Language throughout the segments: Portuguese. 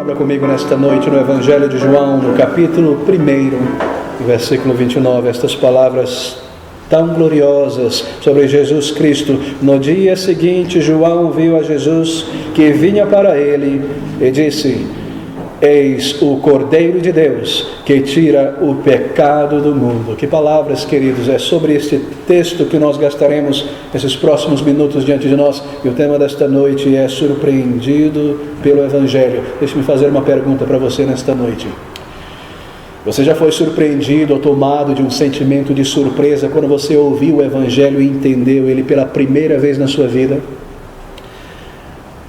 Abra comigo nesta noite no Evangelho de João, no capítulo 1, versículo 29, estas palavras tão gloriosas sobre Jesus Cristo. No dia seguinte, João viu a Jesus que vinha para ele e disse: Eis o Cordeiro de Deus que tira o pecado do mundo. Que palavras, queridos, é sobre este texto que nós gastaremos esses próximos minutos diante de nós. E o tema desta noite é surpreendido pelo Evangelho. Deixe-me fazer uma pergunta para você nesta noite. Você já foi surpreendido ou tomado de um sentimento de surpresa quando você ouviu o Evangelho e entendeu ele pela primeira vez na sua vida?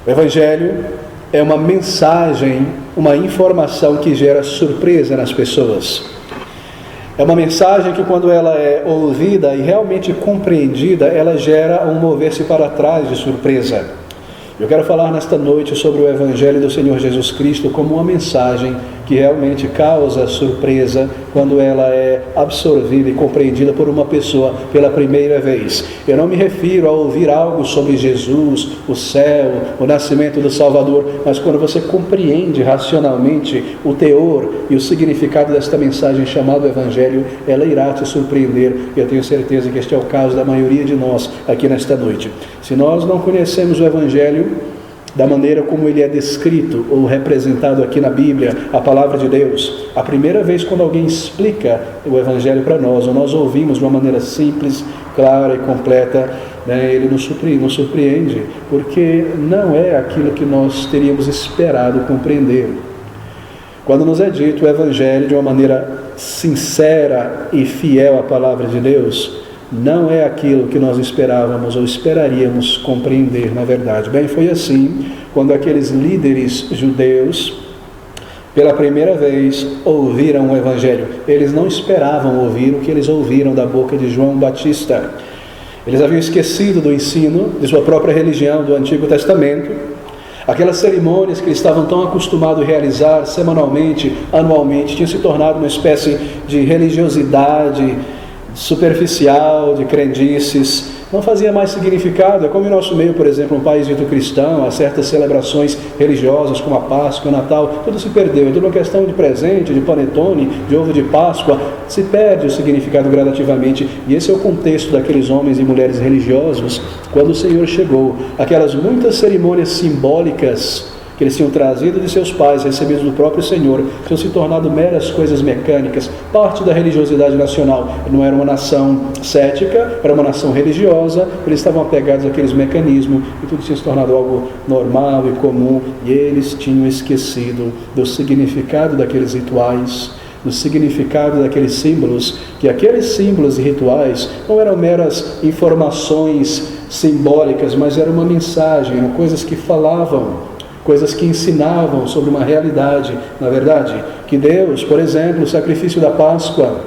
O Evangelho é uma mensagem, uma informação que gera surpresa nas pessoas. É uma mensagem que, quando ela é ouvida e realmente compreendida, ela gera um mover-se para trás de surpresa. Eu quero falar nesta noite sobre o Evangelho do Senhor Jesus Cristo como uma mensagem que realmente causa surpresa quando ela é absorvida e compreendida por uma pessoa pela primeira vez. Eu não me refiro a ouvir algo sobre Jesus, o céu, o nascimento do Salvador, mas quando você compreende racionalmente o teor e o significado desta mensagem chamada Evangelho, ela irá te surpreender. E eu tenho certeza que este é o caso da maioria de nós aqui nesta noite. Se nós não conhecemos o Evangelho da maneira como ele é descrito ou representado aqui na Bíblia, a palavra de Deus, a primeira vez quando alguém explica o Evangelho para nós, ou nós ouvimos de uma maneira simples, clara e completa, ele nos surpreende, porque não é aquilo que nós teríamos esperado compreender. Quando nos é dito o Evangelho de uma maneira sincera e fiel à palavra de Deus, não é aquilo que nós esperávamos ou esperaríamos compreender, na verdade. Bem, foi assim quando aqueles líderes judeus, pela primeira vez, ouviram o Evangelho. Eles não esperavam ouvir o que eles ouviram da boca de João Batista. Eles haviam esquecido do ensino de sua própria religião, do Antigo Testamento. Aquelas cerimônias que eles estavam tão acostumados a realizar semanalmente, anualmente, tinham se tornado uma espécie de religiosidade superficial, de crendices, não fazia mais significado. É como em nosso meio, por exemplo, um país dito cristão, há certas celebrações religiosas como a Páscoa, o Natal, tudo se perdeu. É tudo uma questão de presente, de panetone, de ovo de Páscoa, se perde o significado gradativamente. E esse é o contexto daqueles homens e mulheres religiosos quando o Senhor chegou. Aquelas muitas cerimônias simbólicas que eles tinham trazido de seus pais, recebidos do próprio Senhor, tinham se tornado meras coisas mecânicas, parte da religiosidade nacional. Não era uma nação cética, era uma nação religiosa, eles estavam apegados àqueles mecanismos, e tudo tinha se tornado algo normal e comum, e eles tinham esquecido do significado daqueles rituais, do significado daqueles símbolos, que aqueles símbolos e rituais não eram meras informações simbólicas, mas era uma mensagem, eram coisas que falavam, coisas que ensinavam sobre uma realidade, na verdade, que Deus, por exemplo, o sacrifício da Páscoa,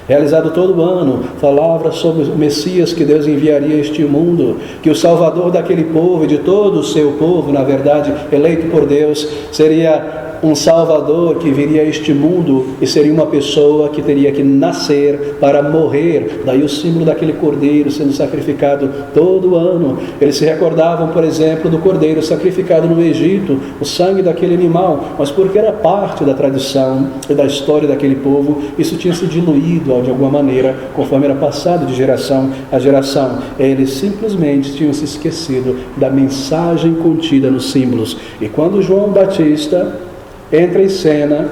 realizado todo ano, falava sobre o Messias que Deus enviaria a este mundo, que o Salvador daquele povo e de todo o seu povo, na verdade, eleito por Deus, seria um Salvador que viria a este mundo e seria uma pessoa que teria que nascer para morrer. Daí o símbolo daquele cordeiro sendo sacrificado todo ano. Eles se recordavam, por exemplo, do cordeiro sacrificado no Egito, o sangue daquele animal, mas porque era parte da tradição e da história daquele povo, isso tinha se diluído de alguma maneira, conforme era passado de geração a geração. Eles simplesmente tinham se esquecido da mensagem contida nos símbolos. E quando João Batista entra em cena,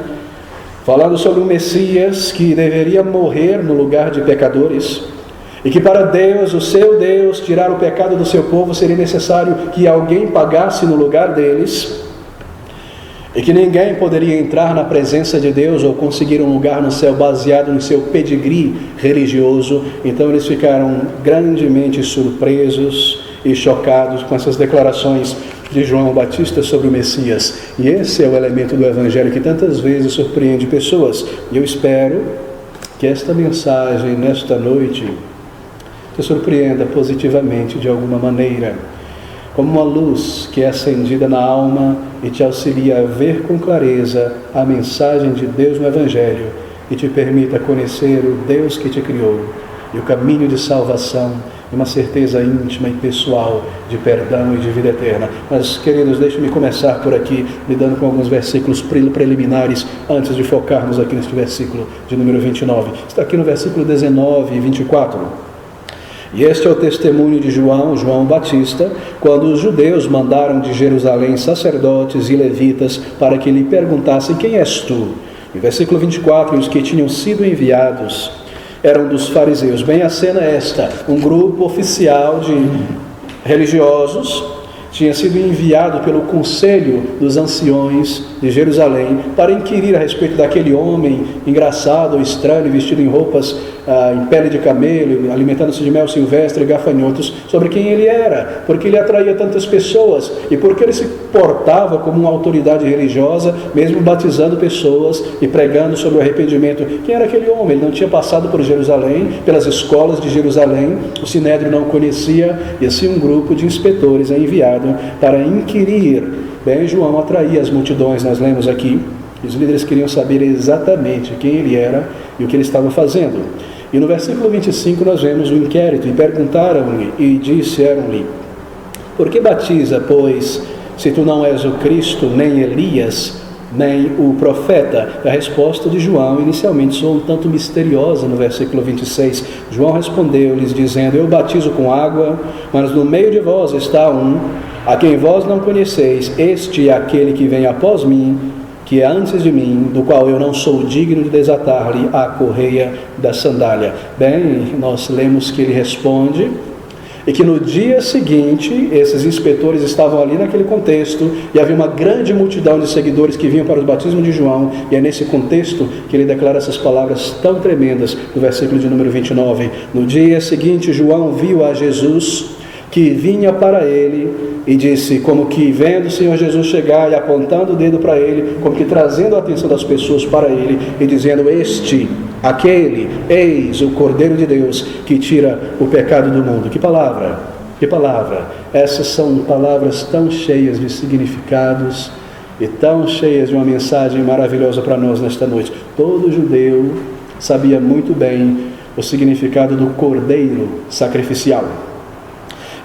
falando sobre um Messias que deveria morrer no lugar de pecadores, e que para Deus, o seu Deus, tirar o pecado do seu povo, seria necessário que alguém pagasse no lugar deles, e que ninguém poderia entrar na presença de Deus ou conseguir um lugar no céu baseado no seu pedigree religioso. Então eles ficaram grandemente surpresos e chocados com essas declarações de João Batista sobre o Messias. E esse é o elemento do Evangelho que tantas vezes surpreende pessoas. E eu espero que esta mensagem, nesta noite, te surpreenda positivamente de alguma maneira, como uma luz que é acendida na alma e te auxilia a ver com clareza a mensagem de Deus no Evangelho e te permita conhecer o Deus que te criou e o caminho de salvação uma certeza íntima e pessoal de perdão e de vida eterna. Mas, queridos, deixe-me começar por aqui, lidando com alguns versículos preliminares, antes de focarmos aqui neste versículo de número 29. Está aqui no versículo 19 e 24. E este é o testemunho de João Batista, quando os judeus mandaram de Jerusalém sacerdotes e levitas para que lhe perguntassem: quem és tu? E versículo 24, os que tinham sido enviados eram dos fariseus. Bem, a cena é esta: um grupo oficial de religiosos tinha sido enviado pelo conselho dos anciões de Jerusalém para inquirir a respeito daquele homem engraçado, estranho, vestido em roupas em pele de camelo, alimentando-se de mel silvestre e gafanhotos, sobre quem ele era, porque ele atraía tantas pessoas e porque ele se portava como uma autoridade religiosa, mesmo batizando pessoas e pregando sobre o arrependimento. Quem era aquele homem? Ele não tinha passado por Jerusalém, pelas escolas de Jerusalém, o Sinédrio não o conhecia, e assim um grupo de inspetores é enviado para inquirir. Bem, João atraía as multidões, nós lemos aqui. Os líderes queriam saber exatamente quem ele era e o que ele estava fazendo. E no versículo 25 nós vemos o inquérito: e perguntaram-lhe e disseram-lhe: por que batiza, pois, se tu não és o Cristo, nem Elias, nem o profeta? A resposta de João inicialmente soa um tanto misteriosa no versículo 26. João respondeu-lhes dizendo: eu batizo com água, mas no meio de vós está um, a quem vós não conheceis, este é aquele que vem após mim, que é antes de mim, do qual eu não sou digno de desatar-lhe a correia da sandália. Bem, nós lemos que ele responde, e que no dia seguinte, esses inspetores estavam ali naquele contexto, e havia uma grande multidão de seguidores que vinham para o batismo de João, e é nesse contexto que ele declara essas palavras tão tremendas, no versículo de número 29. No dia seguinte, João viu a Jesus, que vinha para ele, e disse, como que vendo o Senhor Jesus chegar e apontando o dedo para ele, como que trazendo a atenção das pessoas para ele, e dizendo: este, aquele, eis o Cordeiro de Deus que tira o pecado do mundo. Que palavra! Que palavra! Essas são palavras tão cheias de significados e tão cheias de uma mensagem maravilhosa para nós nesta noite. Todo judeu sabia muito bem o significado do Cordeiro sacrificial.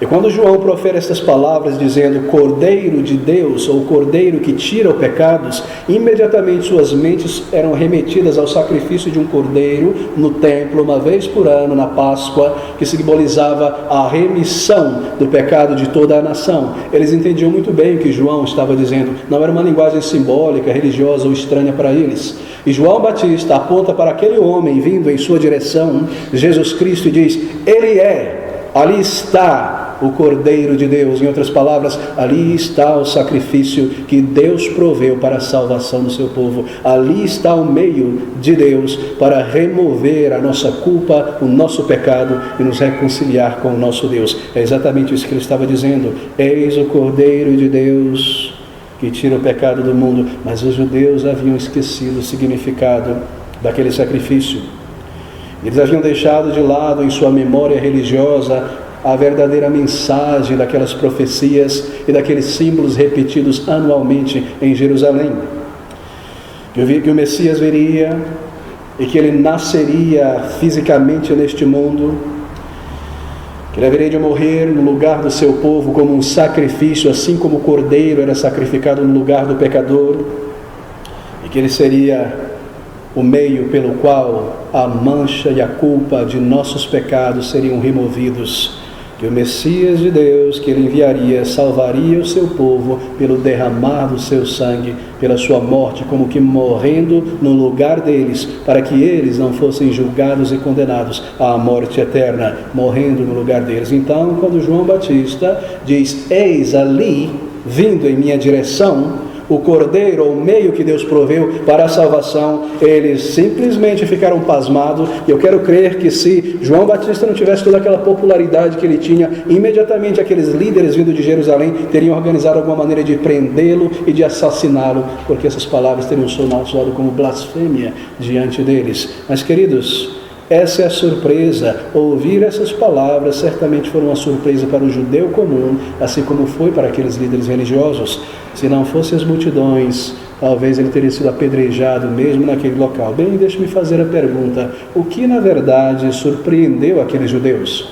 E quando João profere estas palavras dizendo Cordeiro de Deus, ou Cordeiro que tira os pecados, imediatamente suas mentes eram remetidas ao sacrifício de um cordeiro no templo, uma vez por ano, na Páscoa, que simbolizava a remissão do pecado de toda a nação. Eles entendiam muito bem o que João estava dizendo, não era uma linguagem simbólica, religiosa ou estranha para eles. E João Batista aponta para aquele homem vindo em sua direção, Jesus Cristo, e diz: ele é, ali está o Cordeiro de Deus. Em outras palavras, ali está o sacrifício que Deus proveu para a salvação do seu povo. Ali está o meio de Deus para remover a nossa culpa, o nosso pecado e nos reconciliar com o nosso Deus. É exatamente isso que ele estava dizendo: eis o Cordeiro de Deus que tira o pecado do mundo. Mas os judeus haviam esquecido o significado daquele sacrifício. Eles haviam deixado de lado em sua memória religiosa a verdadeira mensagem daquelas profecias e daqueles símbolos repetidos anualmente em Jerusalém. Que o Messias viria e que ele nasceria fisicamente neste mundo, que ele haveria de morrer no lugar do seu povo como um sacrifício, assim como o cordeiro era sacrificado no lugar do pecador, e que ele seria o meio pelo qual a mancha e a culpa de nossos pecados seriam removidos. Que o Messias de Deus, que ele enviaria, salvaria o seu povo pelo derramar do seu sangue, pela sua morte, como que morrendo no lugar deles, para que eles não fossem julgados e condenados à morte eterna, morrendo no lugar deles. Então, quando João Batista diz: eis ali, vindo em minha direção, o Cordeiro, o meio que Deus proveu para a salvação, eles simplesmente ficaram pasmados. E eu quero crer que se João Batista não tivesse toda aquela popularidade que ele tinha, imediatamente aqueles líderes vindo de Jerusalém teriam organizado alguma maneira de prendê-lo e de assassiná-lo, porque essas palavras teriam soado como blasfêmia diante deles. Mas, queridos, essa é a surpresa. Ouvir essas palavras certamente foi uma surpresa para o judeu comum, assim como foi para aqueles líderes religiosos. Se não fossem as multidões, talvez ele teria sido apedrejado mesmo naquele local. Bem, deixe-me fazer a pergunta: o que na verdade surpreendeu aqueles judeus?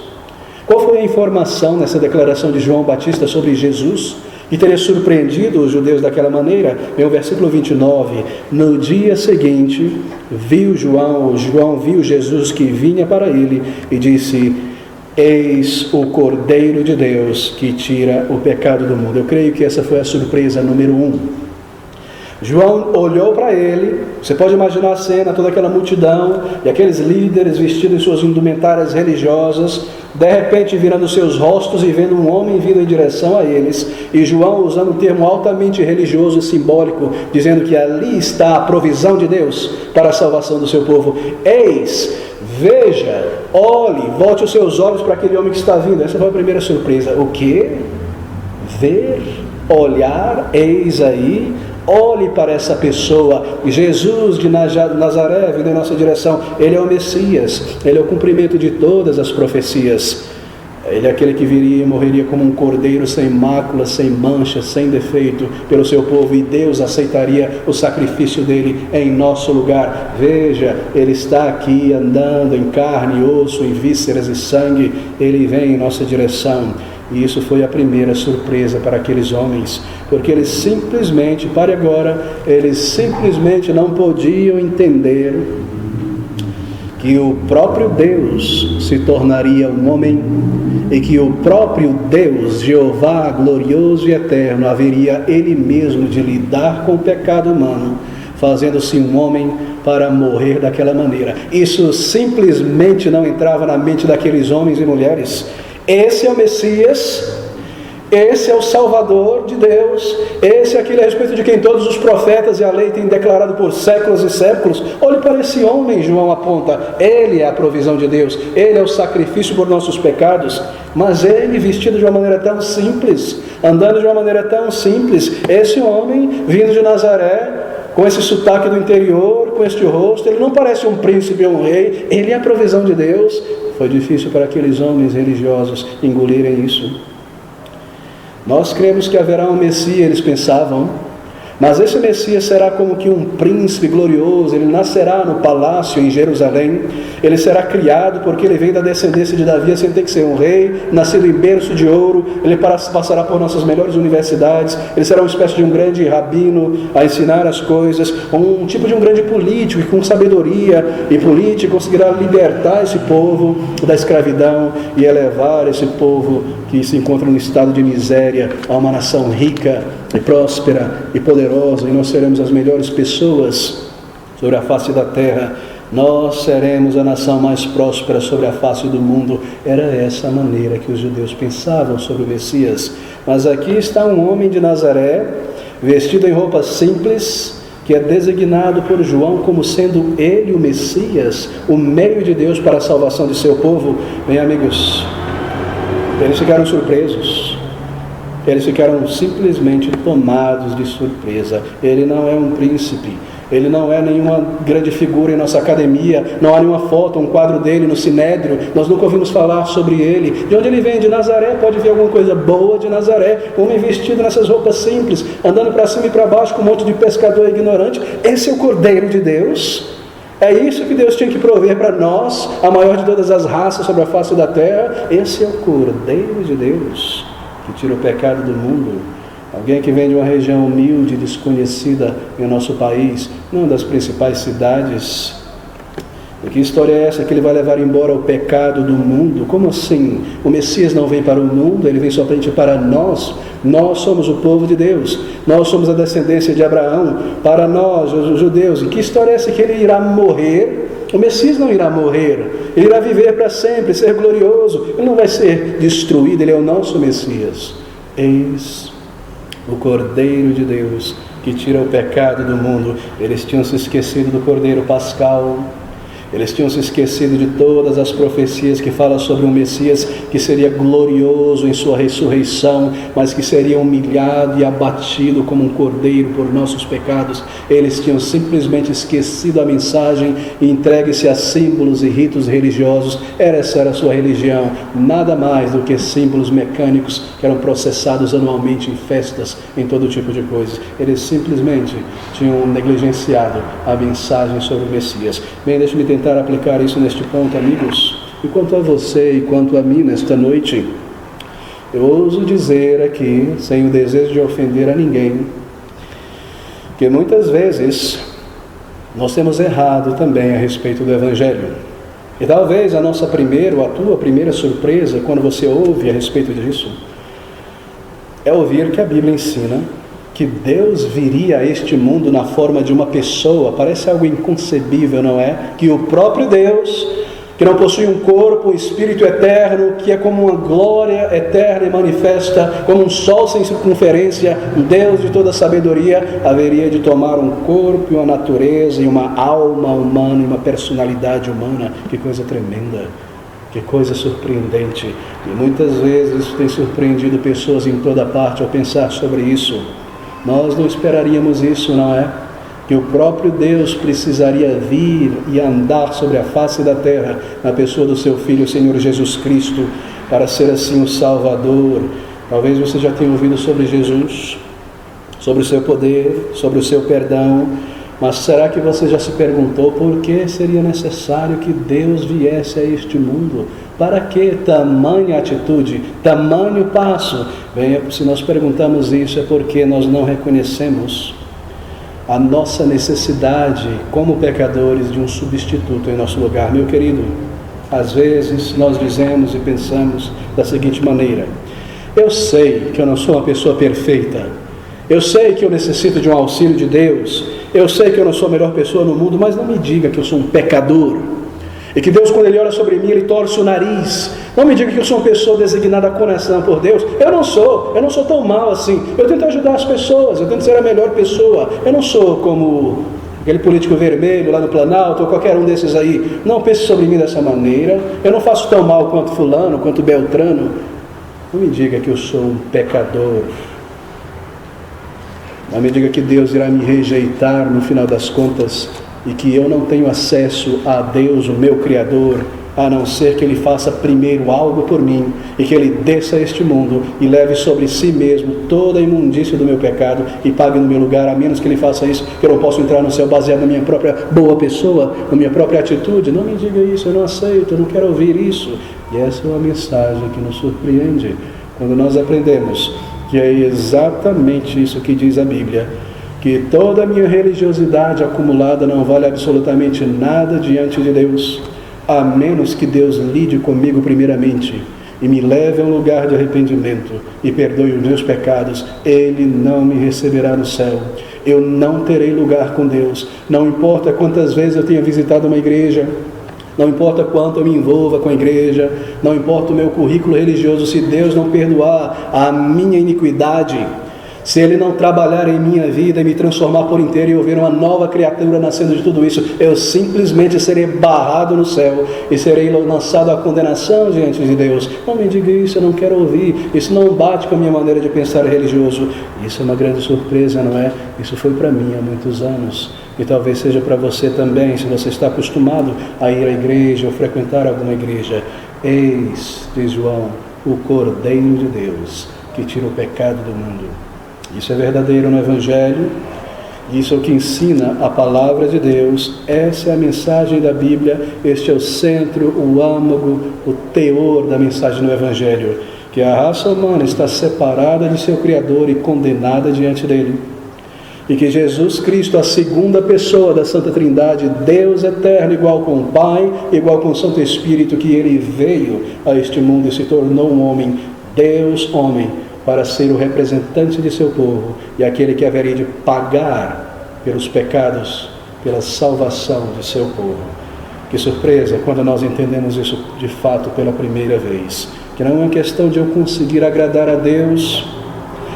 Qual foi a informação nessa declaração de João Batista sobre Jesus que teria surpreendido os judeus daquela maneira? Vem o versículo 29. No dia seguinte, João viu Jesus que vinha para ele e disse: eis o Cordeiro de Deus que tira o pecado do mundo. Eu creio que essa foi a surpresa número 1. João olhou para ele, você pode imaginar a cena, toda aquela multidão, e aqueles líderes vestidos em suas indumentárias religiosas, de repente virando seus rostos e vendo um homem vindo em direção a eles, e João usando um termo altamente religioso e simbólico, dizendo que ali está a provisão de Deus para a salvação do seu povo. Eis, veja, olhe, volte os seus olhos para aquele homem que está vindo. Essa foi a primeira surpresa. O quê? Ver, olhar, eis aí. Olhe para essa pessoa, Jesus de Nazaré vindo em nossa direção. Ele é o Messias, ele é o cumprimento de todas as profecias. Ele é aquele que viria e morreria como um cordeiro sem mácula, sem mancha, sem defeito pelo seu povo, e Deus aceitaria o sacrifício dele em nosso lugar. Veja, ele está aqui andando em carne, osso, em vísceras e sangue. Ele vem em nossa direção. E isso foi a primeira surpresa para aqueles homens, porque eles simplesmente não podiam entender que o próprio Deus se tornaria um homem e que o próprio Deus, Jeová glorioso e eterno, haveria ele mesmo de lidar com o pecado humano, fazendo-se um homem para morrer daquela maneira. Isso simplesmente não entrava na mente daqueles homens e mulheres. Esse é o Messias, esse é o Salvador de Deus, esse é aquele a respeito de quem todos os profetas e a lei têm declarado por séculos e séculos. Olhe para esse homem, João aponta, ele é a provisão de Deus, ele é o sacrifício por nossos pecados, mas ele vestido de uma maneira tão simples, andando de uma maneira tão simples, esse homem vindo de Nazaré, com esse sotaque do interior, com este rosto, ele não parece um príncipe ou um rei, ele é a provisão de Deus. Foi difícil para aqueles homens religiosos engolirem isso. Nós cremos que haverá um Messias, eles pensavam, mas esse Messias será como que um príncipe glorioso. Ele nascerá no palácio em Jerusalém, ele será criado porque ele vem da descendência de Davi, sem ter que ser um rei, nascido em berço de ouro. Ele passará por nossas melhores universidades, ele será uma espécie de um grande rabino a ensinar as coisas, um tipo de um grande político que com sabedoria e política conseguirá libertar esse povo da escravidão e elevar esse povo que se encontra em estado de miséria a uma nação rica e próspera e poderosa, e nós seremos as melhores pessoas sobre a face da terra. Nós seremos a nação mais próspera sobre a face do mundo. Era essa a maneira que os judeus pensavam sobre o Messias. Mas aqui está um homem de Nazaré, vestido em roupas simples, que é designado por João como sendo ele o Messias, o meio de Deus para a salvação de seu povo. Bem, amigos, eles ficaram surpresos. Eles ficaram simplesmente tomados de surpresa. Ele não é um príncipe, ele não é nenhuma grande figura em nossa academia, não há nenhuma foto, um quadro dele no Sinédrio, nós nunca ouvimos falar sobre ele. De onde ele vem? De Nazaré. Pode ver alguma coisa boa de Nazaré, homem vestido nessas roupas simples, andando para cima e para baixo com um monte de pescador ignorante. Esse é o Cordeiro de Deus. É isso que Deus tinha que prover para nós, a maior de todas as raças sobre a face da terra. Esse é o Cordeiro de Deus que tira o pecado do mundo. Alguém que vem de uma região humilde, desconhecida em nosso país, não das principais cidades. E que história é essa que ele vai levar embora o pecado do mundo? Como assim? O Messias não vem para o mundo, ele vem somente para nós. Nós somos o povo de Deus, nós somos a descendência de Abraão. Para nós, os judeus, e que história é essa que ele irá morrer? O Messias não irá morrer, ele irá viver para sempre, ser glorioso, ele não vai ser destruído, ele é o nosso Messias. Eis o Cordeiro de Deus que tira o pecado do mundo. Eles tinham se esquecido do Cordeiro Pascal, eles tinham se esquecido de todas as profecias que falam sobre um Messias que seria glorioso em sua ressurreição, mas que seria humilhado e abatido como um cordeiro por nossos pecados. Eles tinham simplesmente esquecido a mensagem e entregue-se a símbolos e ritos religiosos. Essa era a sua religião, nada mais do que símbolos mecânicos que eram processados anualmente em festas, em todo tipo de coisas. Eles simplesmente tinham negligenciado a mensagem sobre o Messias. Bem, deixe-me tentar aplicar isso neste ponto, amigos. E quanto a você e quanto a mim nesta noite, eu ouso dizer aqui, sem o desejo de ofender a ninguém, que muitas vezes nós temos errado também a respeito do Evangelho. E talvez a tua primeira surpresa, quando você ouve a respeito disso, é ouvir que a Bíblia ensina que Deus viria a este mundo na forma de uma pessoa. Parece algo inconcebível, não é? Que o próprio Deus, que não possui um corpo, um espírito eterno, que é como uma glória eterna e manifesta, como um sol sem circunferência, um Deus de toda sabedoria, haveria de tomar um corpo e uma natureza e uma alma humana e uma personalidade humana. Que coisa tremenda, que coisa surpreendente. E muitas vezes isso tem surpreendido pessoas em toda parte ao pensar sobre isso. Nós não esperaríamos isso, não é? Que o próprio Deus precisaria vir e andar sobre a face da terra na pessoa do seu Filho, o Senhor Jesus Cristo, para ser assim o Salvador. Talvez você já tenha ouvido sobre Jesus, sobre o seu poder, sobre o seu perdão, mas será que você já se perguntou por que seria necessário que Deus viesse a este mundo? Para que tamanha atitude, tamanho passo? Bem, se nós perguntamos isso é porque nós não reconhecemos a nossa necessidade como pecadores de um substituto em nosso lugar. Meu querido, às vezes nós dizemos e pensamos da seguinte maneira: eu sei que eu não sou uma pessoa perfeita, eu sei que eu necessito de um auxílio de Deus, eu sei que eu não sou a melhor pessoa no mundo, mas não me diga que eu sou um pecador, e que Deus, quando Ele olha sobre mim, Ele torce o nariz. Não me diga que eu sou uma pessoa designada a coração por Deus. Eu não sou tão mal assim. Eu tento ajudar as pessoas, eu tento ser a melhor pessoa. Eu não sou como aquele político vermelho lá no Planalto, ou qualquer um desses aí. Não pense sobre mim dessa maneira. Eu não faço tão mal quanto fulano, quanto Beltrano. Não me diga que eu sou um pecador. Não me diga que Deus irá me rejeitar no final das contas, e que eu não tenho acesso a Deus, o meu Criador, a não ser que Ele faça primeiro algo por mim, e que Ele desça a este mundo e leve sobre si mesmo toda a imundícia do meu pecado e pague no meu lugar. A menos que Ele faça isso, que eu não posso entrar no céu baseado na minha própria boa pessoa, na minha própria atitude. Não me diga isso, eu não aceito, eu não quero ouvir isso. E essa é uma mensagem que nos surpreende quando nós aprendemos que é exatamente isso que diz a Bíblia, que toda a minha religiosidade acumulada não vale absolutamente nada diante de Deus, a menos que Deus lide comigo primeiramente e me leve a um lugar de arrependimento e perdoe os meus pecados. Ele não me receberá no céu. Eu não terei lugar com Deus. Não importa quantas vezes eu tenha visitado uma igreja, não importa quanto eu me envolva com a igreja, não importa o meu currículo religioso, se Deus não perdoar a minha iniquidade, se Ele não trabalhar em minha vida e me transformar por inteiro e eu ver uma nova criatura nascendo de tudo isso, eu simplesmente serei barrado no céu e serei lançado à condenação diante de Deus. Não me diga isso, eu não quero ouvir. Isso não bate com a minha maneira de pensar religioso. Isso é uma grande surpresa, não é? Isso foi para mim há muitos anos. E talvez seja para você também, se você está acostumado a ir à igreja ou frequentar alguma igreja. Eis, diz João, o Cordeiro de Deus, que tira o pecado do mundo. Isso é verdadeiro no Evangelho, isso é o que ensina a palavra de Deus, essa é a mensagem da Bíblia, este é o centro, o âmago, o teor da mensagem do Evangelho, que a raça humana está separada de seu Criador e condenada diante dele, e que Jesus Cristo, a segunda pessoa da Santa Trindade, Deus eterno, igual com o Pai, igual com o Santo Espírito, que Ele veio a este mundo e se tornou um homem, Deus homem, para ser o representante de seu povo e aquele que haveria de pagar pelos pecados, pela salvação de seu povo. Que surpresa quando nós entendemos isso de fato pela primeira vez, que não é uma questão de eu conseguir agradar a Deus,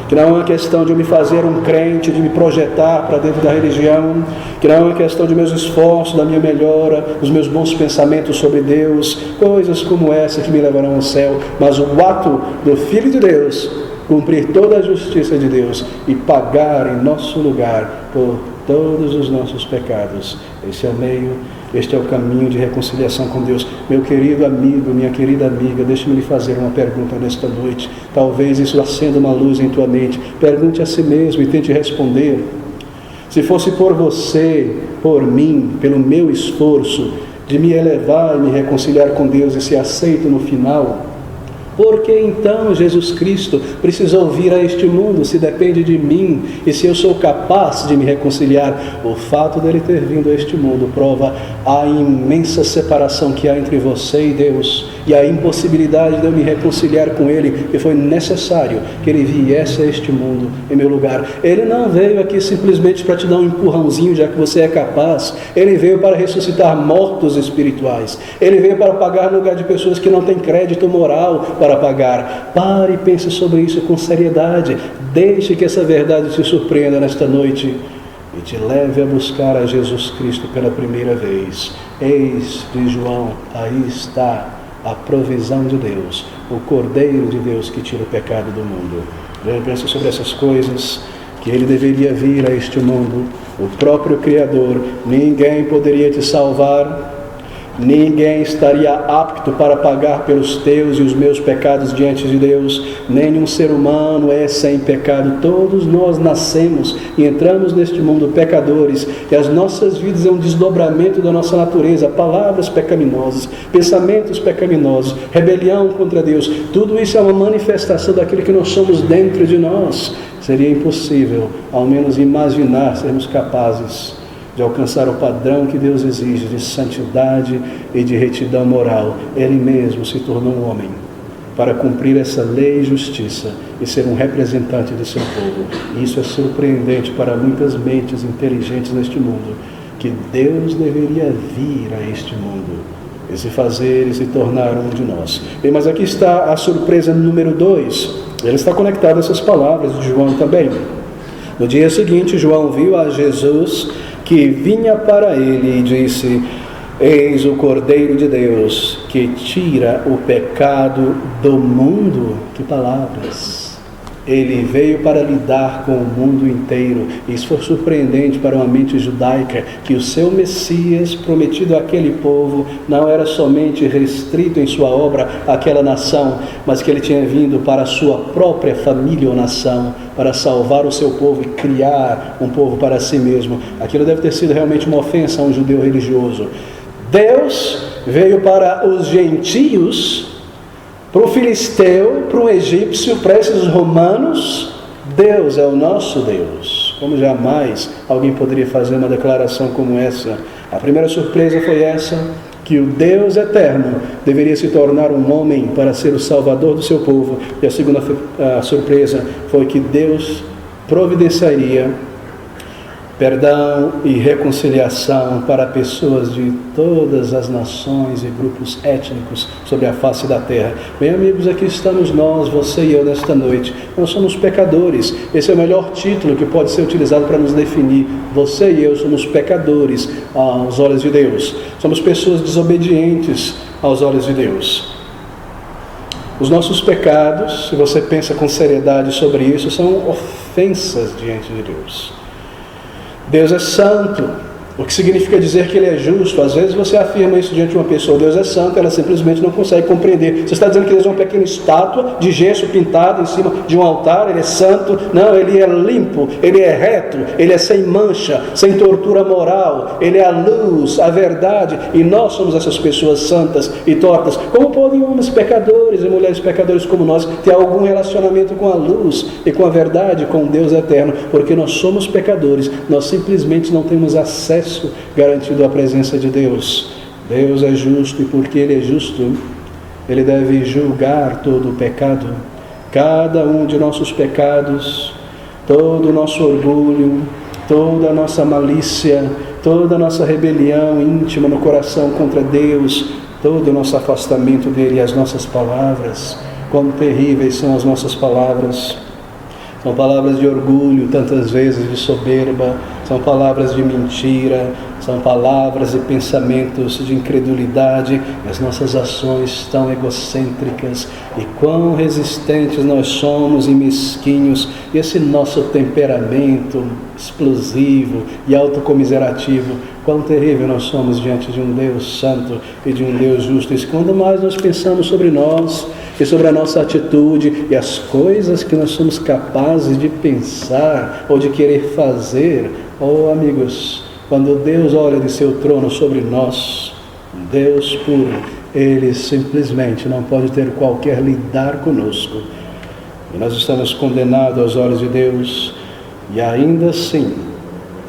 que não é uma questão de eu me fazer um crente, de me projetar para dentro da religião, que não é uma questão de meus esforços, da minha melhora, dos meus bons pensamentos sobre Deus, coisas como essa que me levarão ao céu, mas o ato do Filho de Deus cumprir toda a justiça de Deus e pagar em nosso lugar por todos os nossos pecados. Esse é o meio, este é o caminho de reconciliação com Deus. Meu querido amigo, minha querida amiga, deixe-me lhe fazer uma pergunta nesta noite. Talvez isso acenda uma luz em tua mente. Pergunte a si mesmo e tente responder. Se fosse por você, por mim, pelo meu esforço, de me elevar e me reconciliar com Deus e ser aceito no final, por que então Jesus Cristo precisou vir a este mundo, se depende de mim e se eu sou capaz de me reconciliar? O fato dele ter vindo a este mundo prova a imensa separação que há entre você e Deus e a impossibilidade de eu me reconciliar com Ele, e foi necessário que Ele viesse a este mundo em meu lugar. Ele não veio aqui simplesmente para te dar um empurrãozinho, já que você é capaz. Ele veio para ressuscitar mortos espirituais. Ele veio para pagar no lugar de pessoas que não têm crédito moral para pagar. Pare e pense sobre isso com seriedade. Deixe que essa verdade te surpreenda nesta noite e te leve a buscar a Jesus Cristo pela primeira vez. Eis de João, aí está a provisão de Deus, o Cordeiro de Deus que tira o pecado do mundo. Eu penso sobre essas coisas, que Ele deveria vir a este mundo, o próprio Criador. Ninguém poderia te salvar, ninguém estaria apto para pagar pelos teus e os meus pecados diante de Deus. Nenhum ser humano é sem pecado. Todos nós nascemos e entramos neste mundo pecadores, e as nossas vidas é um desdobramento da nossa natureza. Palavras pecaminosas, pensamentos pecaminosos, rebelião contra Deus, tudo isso é uma manifestação daquilo que nós somos dentro de nós. Seria impossível, ao menos imaginar, sermos capazes de alcançar o padrão que Deus exige de santidade e de retidão moral. Ele mesmo se tornou um homem para cumprir essa lei e justiça e ser um representante de seu povo. E isso é surpreendente para muitas mentes inteligentes neste mundo, que Deus deveria vir a este mundo e se fazer e se tornar um de nós. Bem, mas aqui está a surpresa número 2. Ele está conectado a essas palavras de João também. No dia seguinte, João viu a Jesus que vinha para ele e disse: eis o Cordeiro de Deus que tira o pecado do mundo. Que palavras! Ele veio para lidar com o mundo inteiro. Isso foi surpreendente para uma mente judaica, que o seu Messias prometido àquele povo não era somente restrito em sua obra àquela nação, mas que ele tinha vindo para a sua própria família ou nação, para salvar o seu povo e criar um povo para si mesmo. Aquilo deve ter sido realmente uma ofensa a um judeu religioso. Deus veio para os gentios, para o filisteu, para o egípcio, para esses romanos. Deus é o nosso Deus. Como jamais alguém poderia fazer uma declaração como essa? A primeira surpresa foi essa, que o Deus eterno deveria se tornar um homem para ser o salvador do seu povo. E a segunda surpresa foi que Deus providenciaria perdão e reconciliação para pessoas de todas as nações e grupos étnicos sobre a face da terra. Bem, amigos, aqui estamos nós, você e eu, nesta noite. Nós somos pecadores. Esse é o melhor título que pode ser utilizado para nos definir. Você e eu somos pecadores aos olhos de Deus. Somos pessoas desobedientes aos olhos de Deus. Os nossos pecados, se você pensa com seriedade sobre isso, são ofensas diante de Deus. Deus é santo, o que significa dizer que Ele é justo. Às vezes você afirma isso diante de uma pessoa: Deus é santo, ela simplesmente não consegue compreender. Você está dizendo que Deus é uma pequena estátua de gesso pintada em cima de um altar? Ele é santo? Não, Ele é limpo, Ele é reto, Ele é sem mancha, sem tortura moral, Ele é a luz, a verdade, e nós somos essas pessoas santas e tortas. Como podem homens pecadores e mulheres pecadores como nós ter algum relacionamento com a luz e com a verdade, com Deus eterno? Porque nós somos pecadores, nós simplesmente não temos acesso garantido à presença de Deus. Deus é justo, e porque Ele é justo, Ele deve julgar todo o pecado, cada um de nossos pecados, todo o nosso orgulho, toda a nossa malícia, toda a nossa rebelião íntima no coração contra Deus, todo o nosso afastamento dEle. E as nossas palavras, quão terríveis são as nossas palavras! São palavras de orgulho, tantas vezes de soberba, são palavras de mentira, são palavras e pensamentos de incredulidade. As nossas ações tão egocêntricas, e quão resistentes nós somos e mesquinhos. E esse nosso temperamento explosivo e autocomiserativo, quão terrível nós somos diante de um Deus santo e de um Deus justo. E quando mais nós pensamos sobre nós e sobre a nossa atitude e as coisas que nós somos capazes de pensar ou de querer fazer, oh amigos, quando Deus olha de seu trono sobre nós, Deus puro, Ele simplesmente não pode ter qualquer lidar conosco. E nós estamos condenados aos olhos de Deus, e ainda assim,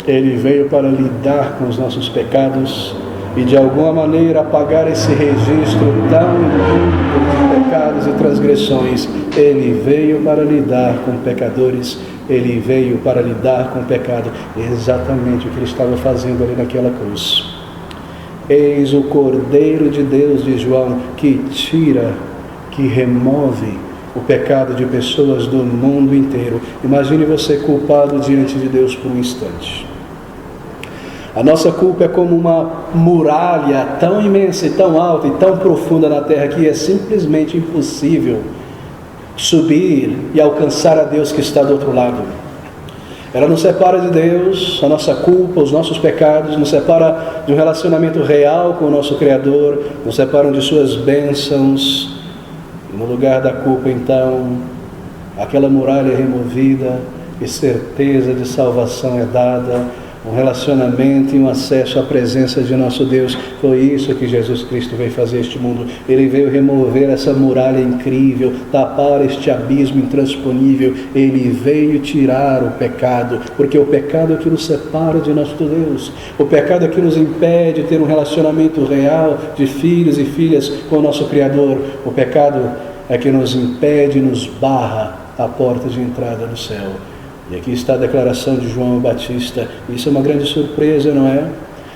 Ele veio para lidar com os nossos pecados e de alguma maneira apagar esse registro tão imundo de pecados e transgressões. Ele veio para lidar com pecadores, Ele veio para lidar com o pecado, exatamente o que Ele estava fazendo ali naquela cruz. Eis o Cordeiro de Deus, de João, que tira, que remove o pecado de pessoas do mundo inteiro. Imagine você culpado diante de Deus por um instante. A nossa culpa é como uma muralha tão imensa e tão alta e tão profunda na terra que é simplesmente impossível subir e alcançar a Deus que está do outro lado. Ela nos separa de Deus, a nossa culpa, os nossos pecados, nos separa de um relacionamento real com o nosso Criador, nos separam de suas bênçãos. No lugar da culpa, então, aquela muralha é removida e certeza de salvação é dada, um relacionamento e um acesso à presença de nosso Deus. Foi isso que Jesus Cristo veio fazer este mundo. Ele veio remover essa muralha incrível, tapar este abismo intransponível. Ele veio tirar o pecado, porque o pecado é que nos separa de nosso Deus. O pecado é que nos impede de ter um relacionamento real de filhos e filhas com o nosso Criador. O pecado é que nos impede, nos barra a porta de entrada do céu. E aqui está a declaração de João Batista. Isso é uma grande surpresa, não é?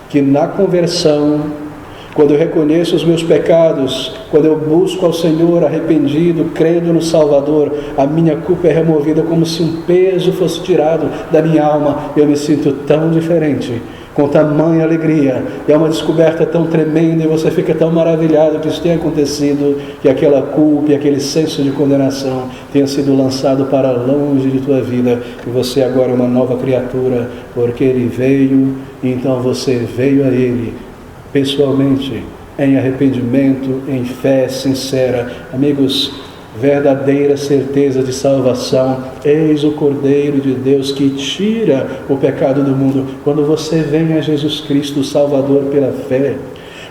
Que na conversão, quando eu reconheço os meus pecados, quando eu busco ao Senhor arrependido, crendo no Salvador, a minha culpa é removida como se um peso fosse tirado da minha alma. Eu me sinto tão diferente, com tamanha alegria. É uma descoberta tão tremenda e você fica tão maravilhado que isso tenha acontecido, que aquela culpa e aquele senso de condenação tenha sido lançado para longe de tua vida, e você agora é uma nova criatura, porque Ele veio, e então você veio a Ele pessoalmente, em arrependimento, em fé sincera. Amigos, verdadeira certeza de salvação. Eis o Cordeiro de Deus que tira o pecado do mundo. Quando você vem a Jesus Cristo, o Salvador, pela fé,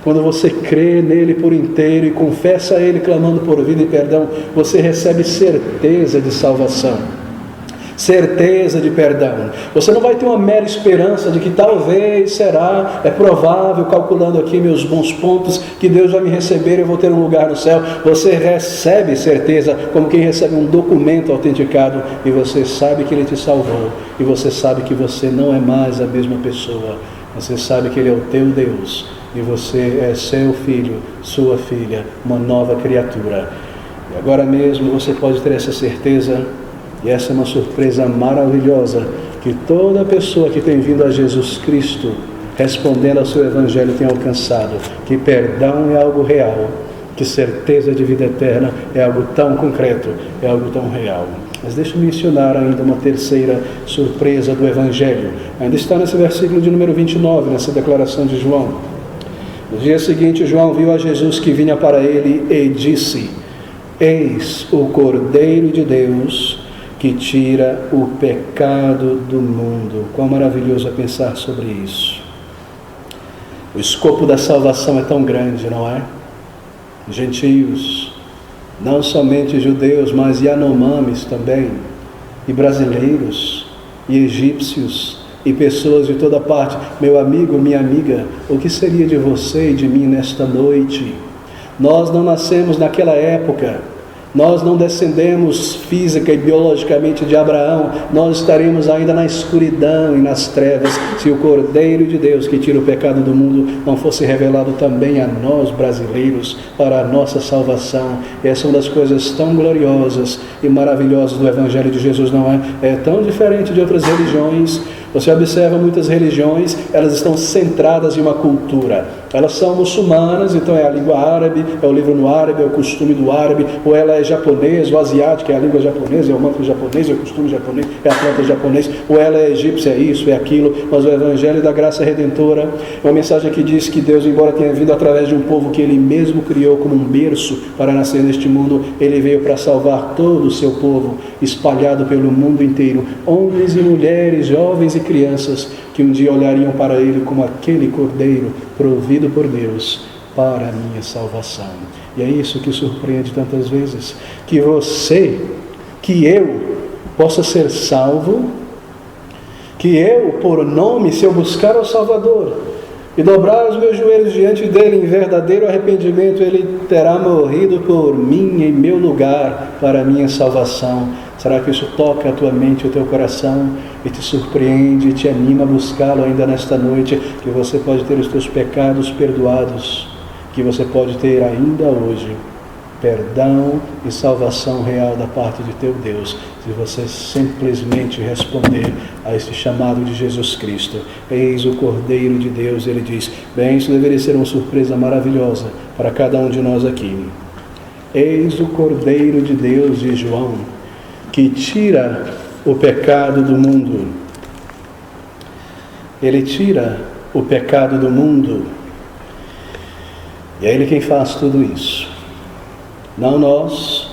quando você crê nele por inteiro e confessa a Ele clamando por vida e perdão, você recebe certeza de salvação, certeza de perdão. Você não vai ter uma mera esperança de que talvez será, é provável, calculando aqui meus bons pontos, que Deus vai me receber e eu vou ter um lugar no céu. Você recebe certeza como quem recebe um documento autenticado, e você sabe que Ele te salvou, e você sabe que você não é mais a mesma pessoa. Você sabe que Ele é o teu Deus, e você é seu filho, sua filha, uma nova criatura. E agora mesmo você pode ter essa certeza. E essa é uma surpresa maravilhosa, que toda pessoa que tem vindo a Jesus Cristo, respondendo ao seu Evangelho, tem alcançado. Que perdão é algo real, que certeza de vida eterna é algo tão concreto, é algo tão real. Mas deixa eu mencionar ainda uma terceira surpresa do Evangelho. Ainda está nesse versículo de número 29, nessa declaração de João. No dia seguinte, João viu a Jesus que vinha para ele e disse: Eis o Cordeiro de Deus, que tira o pecado do mundo. Quão maravilhoso é pensar sobre isso. O escopo da salvação é tão grande, não é? Gentios, não somente judeus, mas Yanomamis também, e brasileiros, e egípcios, e pessoas de toda parte. Meu amigo, minha amiga, o que seria de você e de mim nesta noite? Nós não nascemos naquela época. Nós não descendemos física e biologicamente de Abraão. Nós estaremos ainda na escuridão e nas trevas se o Cordeiro de Deus que tira o pecado do mundo não fosse revelado também a nós brasileiros para a nossa salvação. E essa é uma das coisas tão gloriosas e maravilhosas do Evangelho de Jesus, não é? É tão diferente de outras religiões. Você observa muitas religiões, elas estão centradas em uma cultura. Elas são muçulmanas, então é a língua árabe, é o livro no árabe, é o costume do árabe, ou ela é japonesa, ou asiática, é a língua japonesa, é o manto japonês, é o costume japonês, é a planta japonês, ou ela é egípcia, é isso, é aquilo. Mas o Evangelho da Graça Redentora é uma mensagem que diz que Deus, embora tenha vindo através de um povo que Ele mesmo criou como um berço para nascer neste mundo, Ele veio para salvar todo o seu povo, espalhado pelo mundo inteiro, homens e mulheres, jovens e crianças, que um dia olhariam para Ele como aquele Cordeiro provido por Deus para a minha salvação. E é isso que surpreende tantas vezes, que você, que eu, possa ser salvo, que eu, por nome, se eu buscar o Salvador e dobrar os meus joelhos diante dele em verdadeiro arrependimento, ele terá morrido por mim em meu lugar para a minha salvação. Será que isso toca a tua mente e o teu coração e te surpreende e te anima a buscá-lo ainda nesta noite? Que você pode ter os teus pecados perdoados, que você pode ter ainda hoje perdão e salvação real da parte de teu Deus, se você simplesmente responder a este chamado de Jesus Cristo. Eis o Cordeiro de Deus, ele diz. Bem, isso deveria ser uma surpresa maravilhosa para cada um de nós aqui. Eis o Cordeiro de Deus, de João, que tira o pecado do mundo. Ele tira o pecado do mundo. E é Ele quem faz tudo isso. Não nós,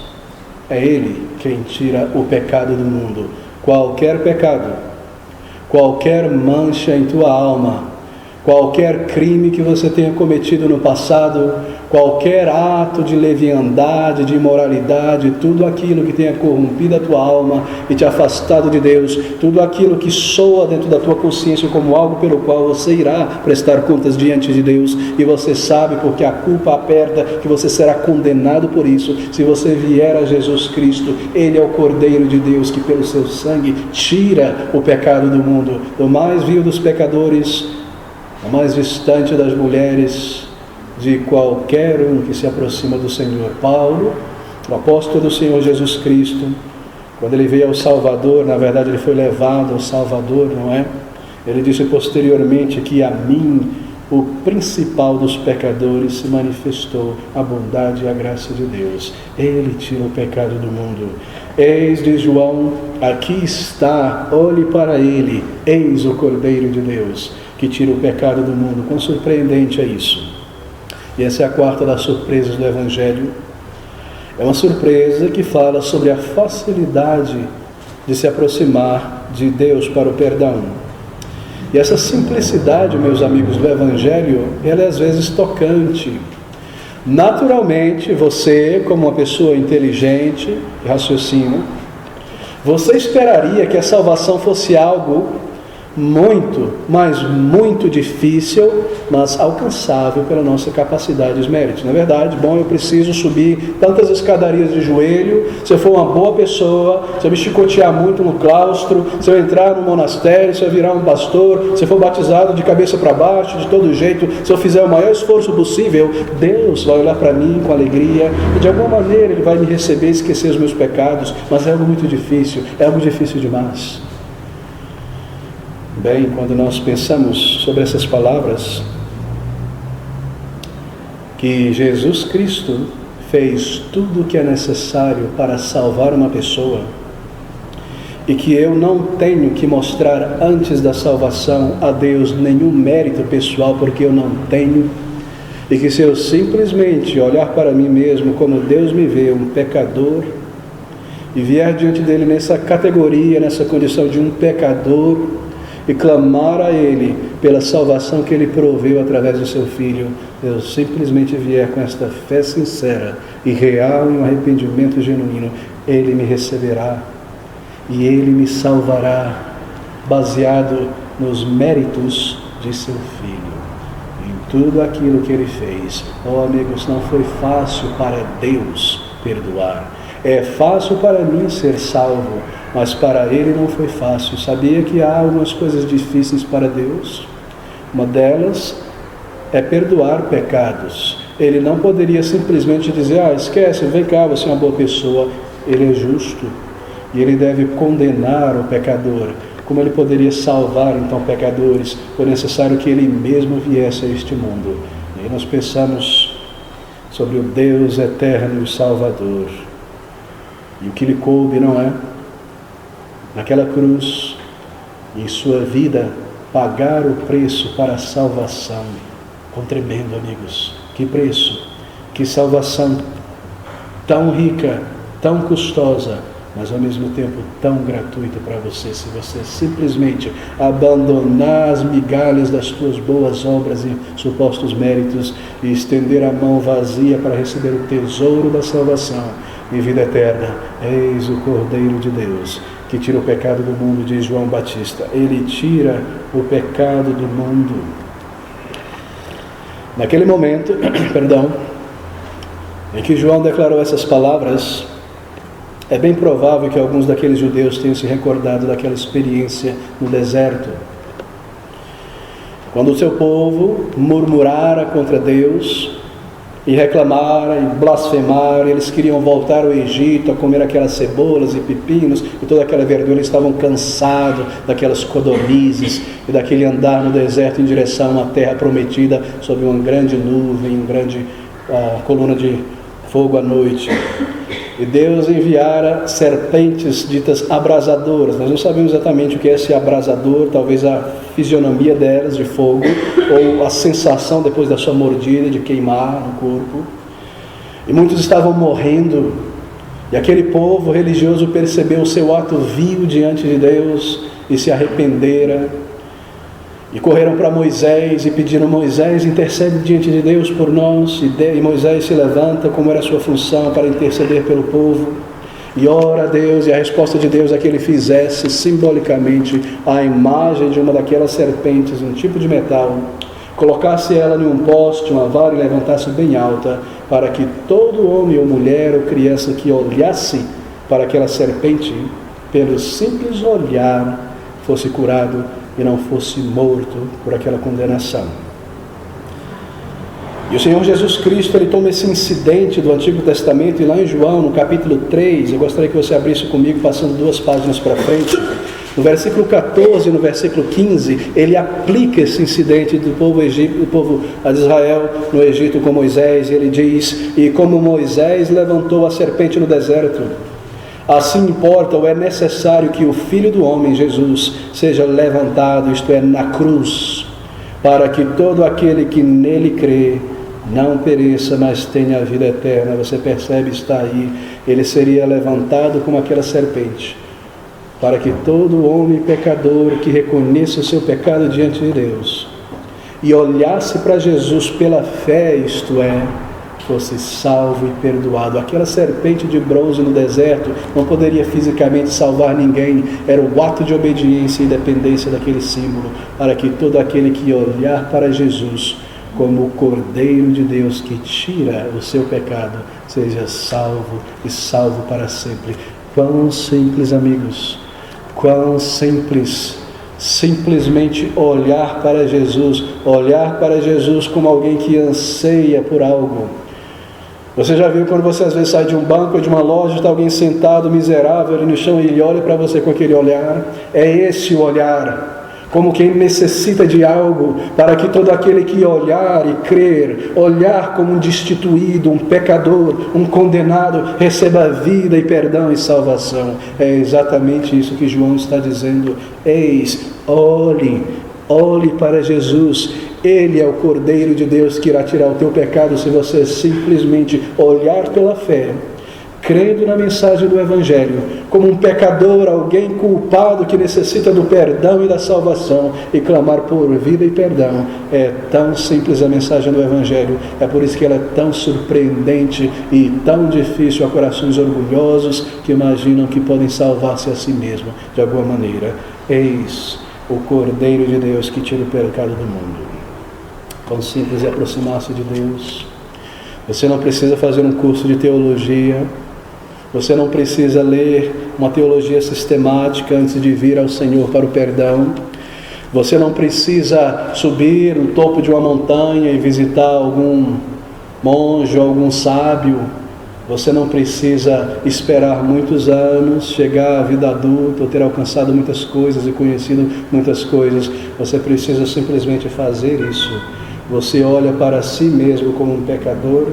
é Ele quem tira o pecado do mundo. Qualquer pecado, qualquer mancha em tua alma, qualquer crime que você tenha cometido no passado, qualquer ato de leviandade, de imoralidade, tudo aquilo que tenha corrompido a tua alma e te afastado de Deus, tudo aquilo que soa dentro da tua consciência como algo pelo qual você irá prestar contas diante de Deus, e você sabe porque a culpa aperta que você será condenado por isso, se você vier a Jesus Cristo. Ele é o Cordeiro de Deus que pelo seu sangue tira o pecado do mundo, do mais vil dos pecadores, o mais distante das mulheres, de qualquer um que se aproxima do Senhor. Paulo, o apóstolo do Senhor Jesus Cristo, quando ele veio ao Salvador, na verdade ele foi levado ao Salvador, não é? Ele disse posteriormente que a mim, o principal dos pecadores, se manifestou a bondade e a graça de Deus. Ele tira o pecado do mundo. Eis, diz João, aqui está, olhe para ele, eis o Cordeiro de Deus, que tira o pecado do mundo. Quão surpreendente é isso! E essa é a quarta das surpresas do Evangelho. É uma surpresa que fala sobre a facilidade de se aproximar de Deus para o perdão. E essa simplicidade, meus amigos, do Evangelho, ela é às vezes tocante. Naturalmente, você, como uma pessoa inteligente e raciocina, você esperaria que a salvação fosse algo muito, mas muito difícil, mas alcançável pela nossa capacidade e os méritos. Na verdade, bom, eu preciso subir tantas escadarias de joelho, se eu for uma boa pessoa, se eu me chicotear muito no claustro, se eu entrar no monastério, se eu virar um pastor, se eu for batizado de cabeça para baixo, de todo jeito, se eu fizer o maior esforço possível, Deus vai olhar para mim com alegria e de alguma maneira Ele vai me receber e esquecer os meus pecados. Mas é algo muito difícil, é algo difícil demais. Bem, quando nós pensamos sobre essas palavras, que Jesus Cristo fez tudo o que é necessário para salvar uma pessoa, e que eu não tenho que mostrar antes da salvação a Deus nenhum mérito pessoal, porque eu não tenho, e que se eu simplesmente olhar para mim mesmo como Deus me vê, um pecador, e vier diante dele nessa categoria, nessa condição de um pecador, e clamar a Ele pela salvação que Ele proveu através do Seu Filho, eu simplesmente vier com esta fé sincera e real e um arrependimento genuíno, Ele me receberá e Ele me salvará, baseado nos méritos de Seu Filho, em tudo aquilo que Ele fez. Oh, amigos, não foi fácil para Deus perdoar. É fácil para mim ser salvo, mas para Ele não foi fácil. Sabia que há algumas coisas difíceis para Deus? Uma delas é perdoar pecados. Ele não poderia simplesmente dizer, esquece, vem cá, você é uma boa pessoa. Ele é justo e Ele deve condenar o pecador. Como Ele poderia salvar então pecadores? Foi necessário que Ele mesmo viesse a este mundo. E aí nós pensamos sobre o Deus eterno e Salvador. E o que lhe coube, não é? Naquela cruz, em sua vida, pagar o preço para a salvação. Quão tremendo, amigos! Que preço! Que salvação tão rica, tão custosa, mas ao mesmo tempo tão gratuito para você, se você simplesmente abandonar as migalhas das tuas boas obras e supostos méritos e estender a mão vazia para receber o tesouro da salvação e vida eterna. Eis o Cordeiro de Deus, que tira o pecado do mundo, diz João Batista. Ele tira o pecado do mundo. Naquele momento, em que João declarou essas palavras, é bem provável que alguns daqueles judeus tenham se recordado daquela experiência no deserto, quando o seu povo murmurara contra Deus e reclamara e blasfemara. Eles queriam voltar ao Egito a comer aquelas cebolas e pepinos e toda aquela verdura. Eles estavam cansados daquelas codornizes e daquele andar no deserto em direção a uma terra prometida sob uma grande nuvem, uma grande coluna de fogo à noite. E Deus enviara serpentes ditas abrasadoras. Nós não sabemos exatamente o que é esse abrasador, talvez a fisionomia delas de fogo, ou a sensação depois da sua mordida de queimar no corpo. E muitos estavam morrendo, e aquele povo religioso percebeu o seu ato vil diante de Deus e se arrependera. E correram para Moisés e pediram: Moisés, intercede diante de Deus por nós. E Moisés se levanta, como era a sua função, para interceder pelo povo, e ora a Deus. E a resposta de Deus é que ele fizesse simbolicamente a imagem de uma daquelas serpentes, um tipo de metal, colocasse ela em um poste, uma vara, e levantasse bem alta, para que todo homem ou mulher ou criança que olhasse para aquela serpente, pelo simples olhar, fosse curado e não fosse morto por aquela condenação. E o Senhor Jesus Cristo, ele toma esse incidente do Antigo Testamento, e lá em João, no capítulo 3, eu gostaria que você abrisse comigo, passando 2 páginas para frente, no versículo 14 e no versículo 15, ele aplica esse incidente do povo de Israel no Egito com Moisés, e ele diz: e como Moisés levantou a serpente no deserto, assim importa ou é necessário que o Filho do Homem, Jesus, seja levantado, isto é, na cruz, para que todo aquele que nele crê não pereça, mas tenha a vida eterna. Você percebe, está aí, ele seria levantado como aquela serpente, para que todo homem pecador que reconheça o seu pecado diante de Deus e olhasse para Jesus pela fé, isto é, fosse salvo e perdoado. Aquela serpente de bronze no deserto não poderia fisicamente salvar ninguém, era o ato de obediência e dependência daquele símbolo, para que todo aquele que olhar para Jesus como o Cordeiro de Deus que tira o seu pecado, seja salvo e salvo para sempre. Quão simples, amigos, quão simples. Simplesmente olhar para Jesus como alguém que anseia por algo. Você já viu quando você às vezes sai de um banco ou de uma loja, está alguém sentado miserável ali no chão, e ele olha para você com aquele olhar? É esse o olhar, como quem necessita de algo, para que todo aquele que olhar e crer, olhar como um destituído, um pecador, um condenado, receba vida e perdão e salvação. É exatamente isso que João está dizendo. Eis, olhe para Jesus. Ele é o Cordeiro de Deus que irá tirar o teu pecado se você simplesmente olhar pela fé, crendo na mensagem do Evangelho, como um pecador, alguém culpado que necessita do perdão e da salvação, e clamar por vida e perdão. É tão simples a mensagem do Evangelho, é por isso que ela é tão surpreendente e tão difícil a corações orgulhosos que imaginam que podem salvar-se a si mesmo de alguma maneira. Eis o Cordeiro de Deus que tira o pecado do mundo. Quão simples é aproximar-se de Deus. Você não precisa fazer um curso de teologia, você não precisa ler uma teologia sistemática antes de vir ao Senhor para o perdão, você não precisa subir no topo de uma montanha e visitar algum monge ou algum sábio, você não precisa esperar muitos anos, chegar à vida adulta ou ter alcançado muitas coisas e conhecido muitas coisas. Você precisa simplesmente fazer isso. Você olha para si mesmo como um pecador,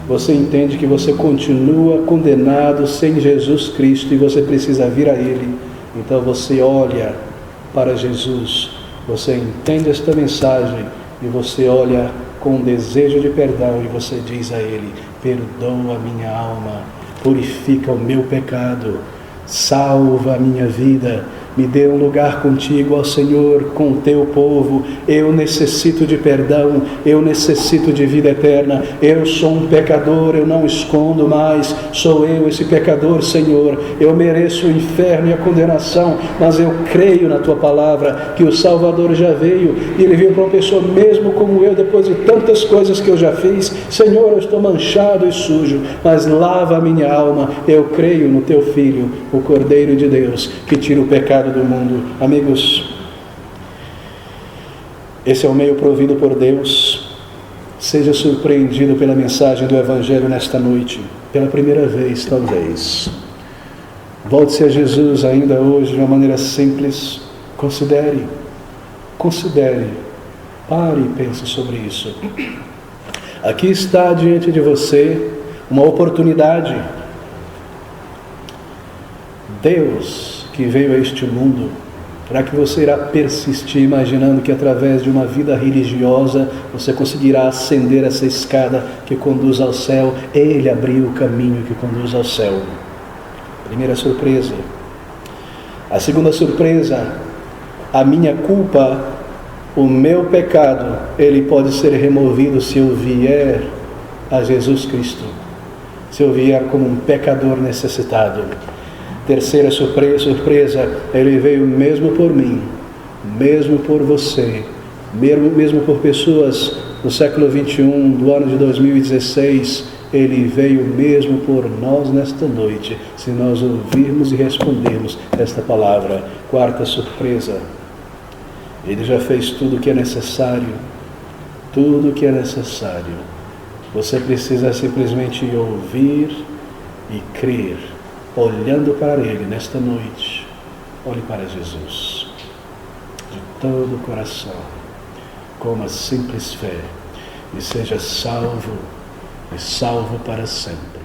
você entende que você continua condenado sem Jesus Cristo e você precisa vir a Ele. Então você olha para Jesus, você entende esta mensagem e você olha com desejo de perdão e você diz a Ele: perdoa a minha alma, purifica o meu pecado, salva a minha vida, me dê um lugar contigo, ó Senhor, com o teu povo. Eu necessito de perdão, eu necessito de vida eterna. Eu sou um pecador, eu não escondo mais. Sou eu esse pecador, Senhor. Eu mereço o inferno e a condenação, mas eu creio na tua palavra que o Salvador já veio, e ele veio para uma pessoa mesmo como eu, depois de tantas coisas que eu já fiz. Senhor, eu estou manchado e sujo, mas lava a minha alma. Eu creio no teu Filho, o Cordeiro de Deus, que tira o pecado do mundo. Amigos, esse é o meio provido por Deus. Seja surpreendido pela mensagem do Evangelho nesta noite, pela primeira vez talvez. Volte-se a Jesus ainda hoje de uma maneira simples. Considere, pare e pense sobre isso. Aqui está diante de você uma oportunidade. Deus que veio a este mundo, será que você irá persistir imaginando que através de uma vida religiosa você conseguirá ascender essa escada que conduz ao céu? Ele abriu o caminho que conduz ao céu. Primeira surpresa. A segunda surpresa: a minha culpa, o meu pecado, ele pode ser removido se eu vier a Jesus Cristo, se eu vier como um pecador necessitado. Terceira surpresa, ele veio mesmo por mim, mesmo por você, mesmo por pessoas do século 21, do ano de 2016, ele veio mesmo por nós nesta noite, se nós ouvirmos e respondermos esta palavra. Quarta surpresa, ele já fez tudo o que é necessário, tudo o que é necessário. Você precisa simplesmente ouvir e crer. Olhando para Ele nesta noite, olhe para Jesus de todo o coração, com uma simples fé, e seja salvo, e salvo para sempre.